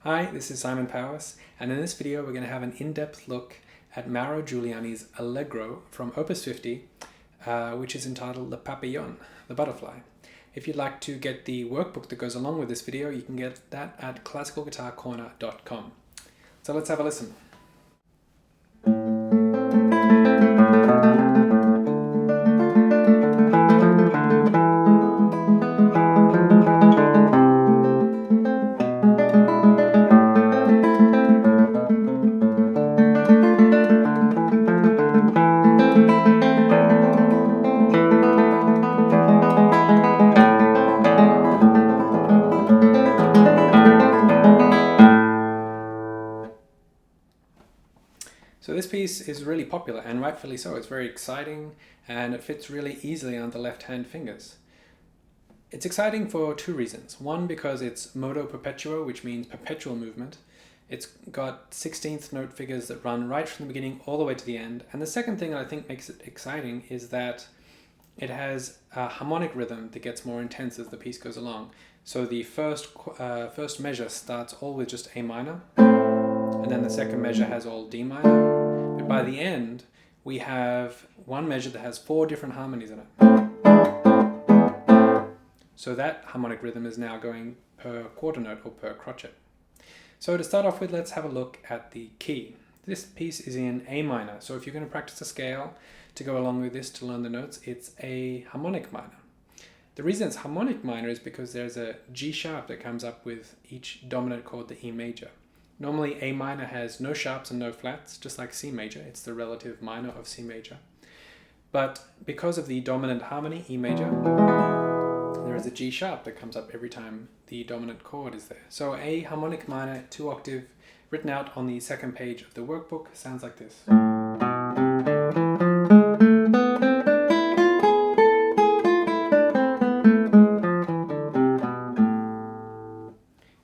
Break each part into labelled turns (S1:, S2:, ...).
S1: Hi, this is Simon Powers, and in this video we're going to have an in-depth look at Mauro Giuliani's Allegro from Op.50, which is entitled Le Papillon, the butterfly. If you'd like to get the workbook that goes along with this video, you can get that at classicalguitarcorner.com. So let's have a listen. So this piece is really popular, and rightfully so. It's very exciting and it fits really easily on the left-hand fingers. It's exciting for two reasons. One, because it's modo perpetuo, which means perpetual movement. It's got 16th note figures that run right from the beginning all the way to the end. And the second thing that I think makes it exciting is that it has a harmonic rhythm that gets more intense as the piece goes along. So the first measure starts all with just A minor, and then the second measure has all D minor. But by the end, we have one measure that has 4 different harmonies in it. So that harmonic rhythm is now going per quarter note or per crotchet. So to start off with, let's have a look at the key. This piece is in A minor, so if you're going to practice a scale to go along with this to learn the notes, it's a harmonic minor. The reason it's harmonic minor is because there's a G sharp that comes up with each dominant chord, the E major. Normally A minor has no sharps and no flats, just like C major. It's the relative minor of C major. But because of the dominant harmony, E major, there is a G sharp that comes up every time the dominant chord is there. So a harmonic minor 2-octave written out on the second page of the workbook sounds like this.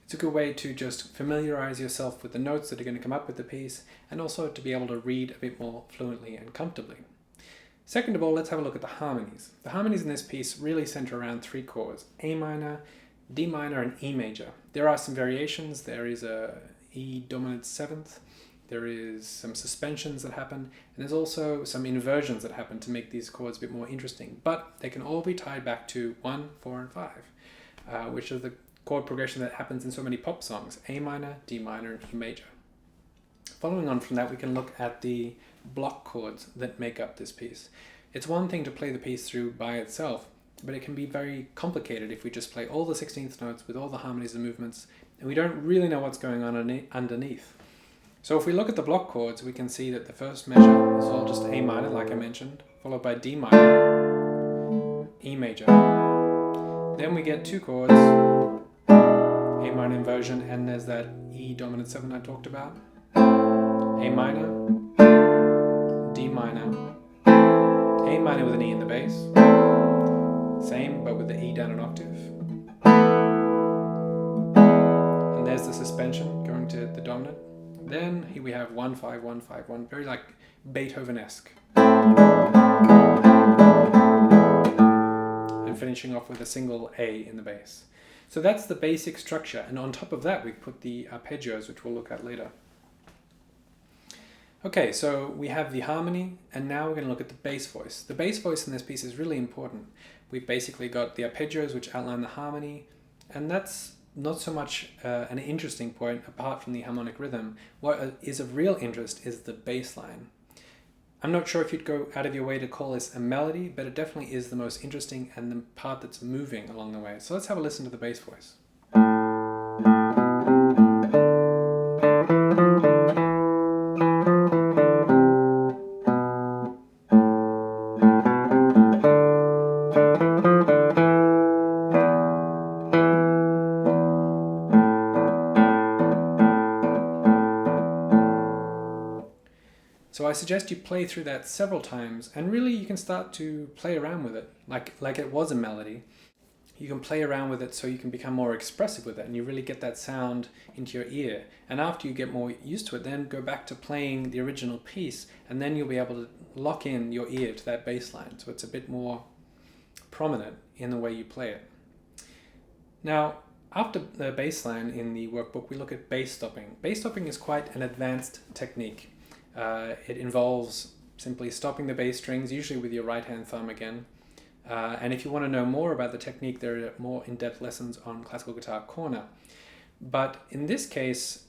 S1: It's a good way to just familiarize yourself with the notes that are going to come up with the piece, and also to be able to read a bit more fluently and comfortably. Second of all, let's have a look at the harmonies. The harmonies in this piece really center around 3 chords: A minor, D minor, and E major. There are some variations. There is a E dominant 7th, there is some suspensions that happen, and there's also some inversions that happen to make these chords a bit more interesting. But they can all be tied back to 1, 4, and 5, which is the chord progression that happens in so many pop songs: A minor, D minor, and E major. Following on from that, we can look at the block chords that make up this piece. It's one thing to play the piece through by itself, but it can be very complicated if we just play all the 16th notes with all the harmonies and movements, and we don't really know what's going on underneath. So if we look at the block chords, we can see that the first measure is all just A minor, like I mentioned, followed by D minor, E major. Then we get 2 chords, A minor inversion, and there's that E dominant 7 I talked about. A minor, D minor, A minor with an E in the bass, same but with the E down an octave. And there's the suspension going to the dominant. Then here we have 1, 5, 1, 5, 1, very like Beethoven-esque. And finishing off with a single A in the bass. So that's the basic structure, and on top of that we put the arpeggios, which we'll look at later. Okay, so we have the harmony, and now we're going to look at the bass voice. The bass voice in this piece is really important. We've basically got the arpeggios, which outline the harmony, and that's not so much an interesting point apart from the harmonic rhythm. What is of real interest is the bass line. I'm not sure if you'd go out of your way to call this a melody, but it definitely is the most interesting and the part that's moving along the way. So let's have a listen to the bass voice. So I suggest you play through that several times, and really you can start to play around with it like it was a melody. You can play around with it so you can become more expressive with it, and you really get that sound into your ear. And after you get more used to it, then go back to playing the original piece, and then you'll be able to lock in your ear to that bass line, so it's a bit more prominent in the way you play it. Now, After the bass line in the workbook, we look at bass stopping. Bass stopping is quite an advanced technique. It involves simply stopping the bass strings, usually with your right hand thumb again. And if you want to know more about the technique, there are more in-depth lessons on Classical Guitar Corner. But in this case,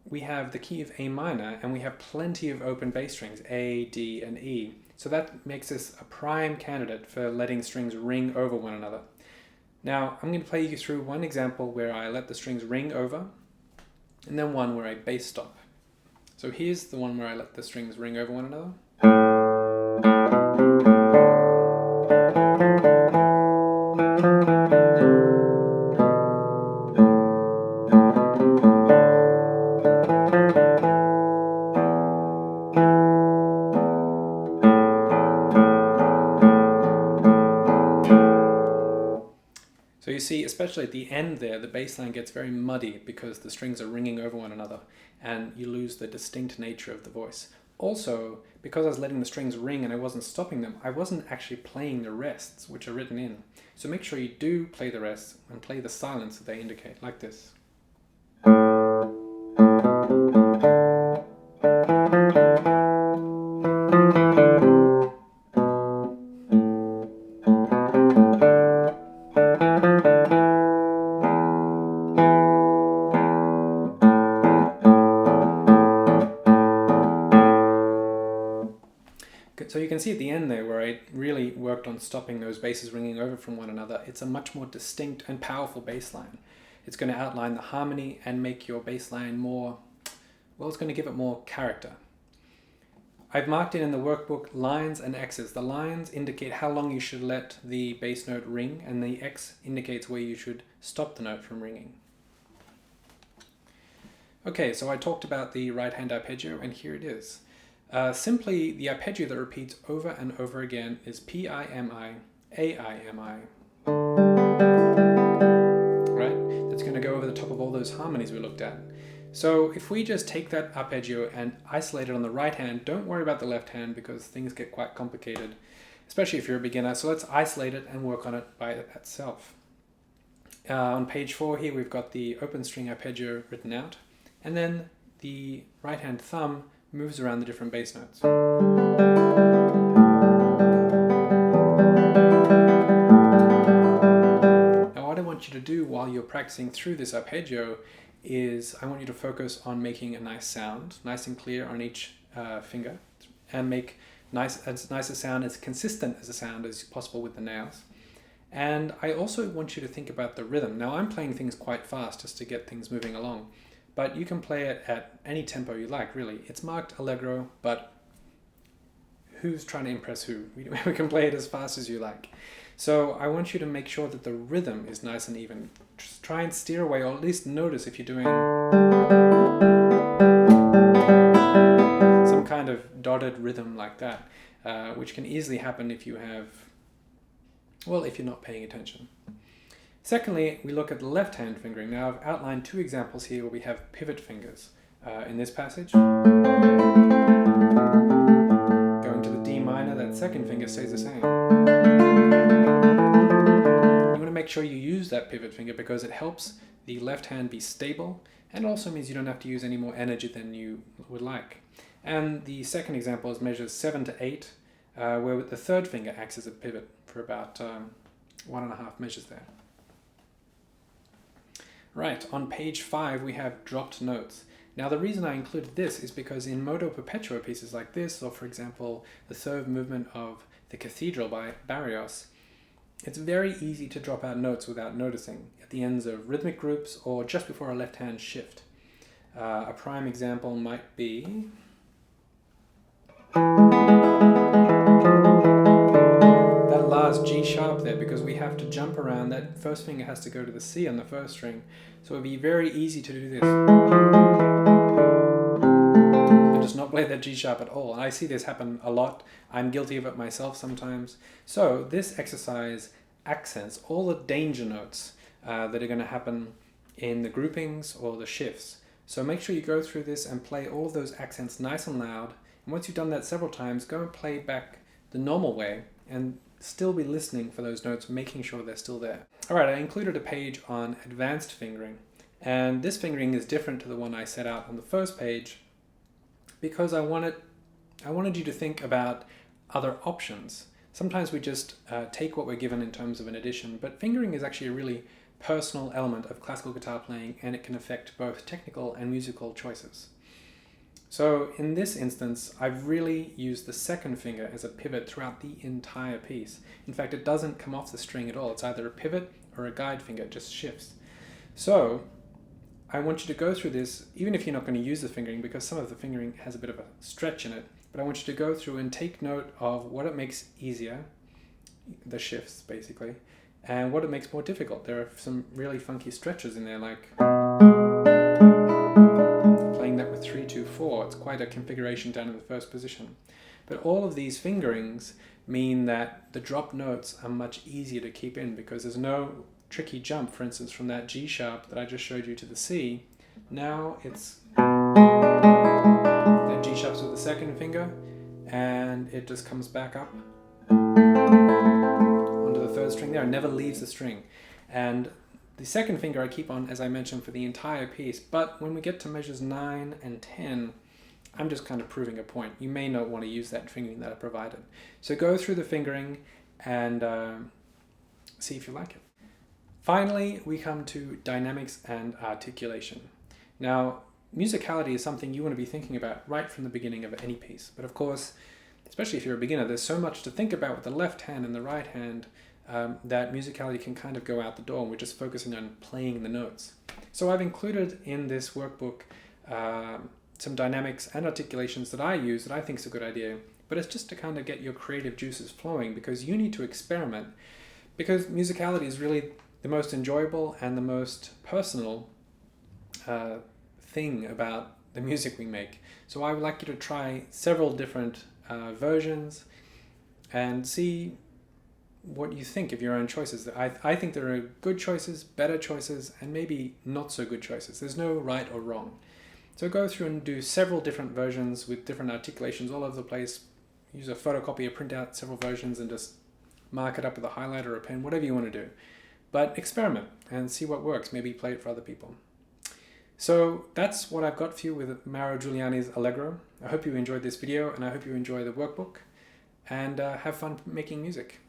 S1: we have the key of A minor, and we have plenty of open bass strings, A, D, and E. So that makes this a prime candidate for letting strings ring over one another. Now, I'm going to play you through one example where I let the strings ring over, and then one where I bass stop. So here's the one where I let the strings ring over one another. So you see, especially at the end there, the bass line gets very muddy because the strings are ringing over one another and you lose the distinct nature of the voice. Also, because I was letting the strings ring and I wasn't stopping them, I wasn't actually playing the rests, which are written in. So make sure you do play the rests and play the silence that they indicate, like this. So you can see at the end there where I really worked on stopping those basses ringing over from one another. It's a much more distinct and powerful bass line. It's going to outline the harmony and make your bass line more, well, it's going to give it more character. I've marked in the workbook lines and X's. The lines indicate how long you should let the bass note ring, and the X indicates where you should stop the note from ringing. Okay, so I talked about the right hand arpeggio, and here it is. Simply, the arpeggio that repeats over and over again is P-I-M-I, A-I-M-I. Right? That's going to go over the top of all those harmonies we looked at. So if we just take that arpeggio and isolate it on the right hand, don't worry about the left hand because things get quite complicated, especially if you're a beginner. So let's isolate it and work on it by itself. On page 4 here, we've got the open string arpeggio written out, and then the right hand thumb moves around the different bass notes. Now what I want you to do while you're practicing through this arpeggio is I want you to focus on making a nice sound, nice and clear on each finger, and make as nice a sound, as consistent as a sound as possible with the nails. And I also want you to think about the rhythm. Now I'm playing things quite fast just to get things moving along, but you can play it at any tempo you like, really. It's marked Allegro, but who's trying to impress who? We can play it as fast as you like. So I want you to make sure that the rhythm is nice and even. Just try and steer away, or at least notice if you're doing some kind of dotted rhythm like that, which can easily happen if you have, well, if you're not paying attention. Secondly, we look at the left-hand fingering. Now I've outlined 2 examples here where we have pivot fingers. In this passage, going to the D minor, that second finger stays the same. You want to make sure you use that pivot finger because it helps the left hand be stable, and also means you don't have to use any more energy than you would like. And the second example is measures 7 to 8, where the third finger acts as a pivot for about 1.5 measures there. Right, on page 5 we have dropped notes. Now the reason I included this is because in modo perpetuo pieces like this, or for example the third movement of The Cathedral by Barrios, it's very easy to drop out notes without noticing at the ends of rhythmic groups or just before a left hand shift. A prime example might be that last G sharp there, because we have to jump around. That first finger has to go to the C on the first string, so it would be very easy to do this and just not play that G sharp at all. And I see this happen a lot. I'm guilty of it myself sometimes. So this exercise accents all the danger notes that are going to happen in the groupings or the shifts. So make sure you go through this and play all of those accents nice and loud. And once you've done that several times, go and play back the normal way, and still be listening for those notes, making sure they're still there. All right, I included a page on advanced fingering, and this fingering is different to the one I set out on the first page because I wanted you to think about other options. Sometimes we just take what we're given in terms of an addition, but fingering is actually a really personal element of classical guitar playing, and it can affect both technical and musical choices. So in this instance, I've really used the second finger as a pivot throughout the entire piece. In fact, it doesn't come off the string at all. It's either a pivot or a guide finger, it just shifts. So I want you to go through this, even if you're not going to use the fingering, because some of the fingering has a bit of a stretch in it, but I want you to go through and take note of what it makes easier, the shifts basically, and what it makes more difficult. There are some really funky stretches in there, like playing that with 3, 2, 4. It's quite a configuration down in the first position. But all of these fingerings mean that the drop notes are much easier to keep in because there's no tricky jump, for instance, from that G sharp that I just showed you to the C. Now it's that G sharps with the second finger, and it just comes back up onto the third string there. It never leaves the string. And the second finger I keep on, as I mentioned, for the entire piece, but when we get to measures 9 and 10, I'm just kind of proving a point. You may not want to use that fingering that I provided. So go through the fingering and see if you like it. Finally, we come to dynamics and articulation. Now, musicality is something you want to be thinking about right from the beginning of any piece. But of course, especially if you're a beginner, there's so much to think about with the left hand and the right hand that musicality can kind of go out the door, and we're just focusing on playing the notes. So I've included in this workbook some dynamics and articulations that I use that I think is a good idea, but it's just to kind of get your creative juices flowing because you need to experiment, because musicality is really the most enjoyable and the most personal thing about the music we make. So I would like you to try several different versions and see what you think of your own choices. I think there are good choices, better choices, and maybe not so good choices. There's no right or wrong. So go through and do several different versions with different articulations all over the place. Use a photocopier, print out several versions and just mark it up with a highlighter or a pen, whatever you want to do. But experiment and see what works. Maybe play it for other people. So that's what I've got for you with Mauro Giuliani's Allegro. I hope you enjoyed this video, and I hope you enjoy the workbook and have fun making music.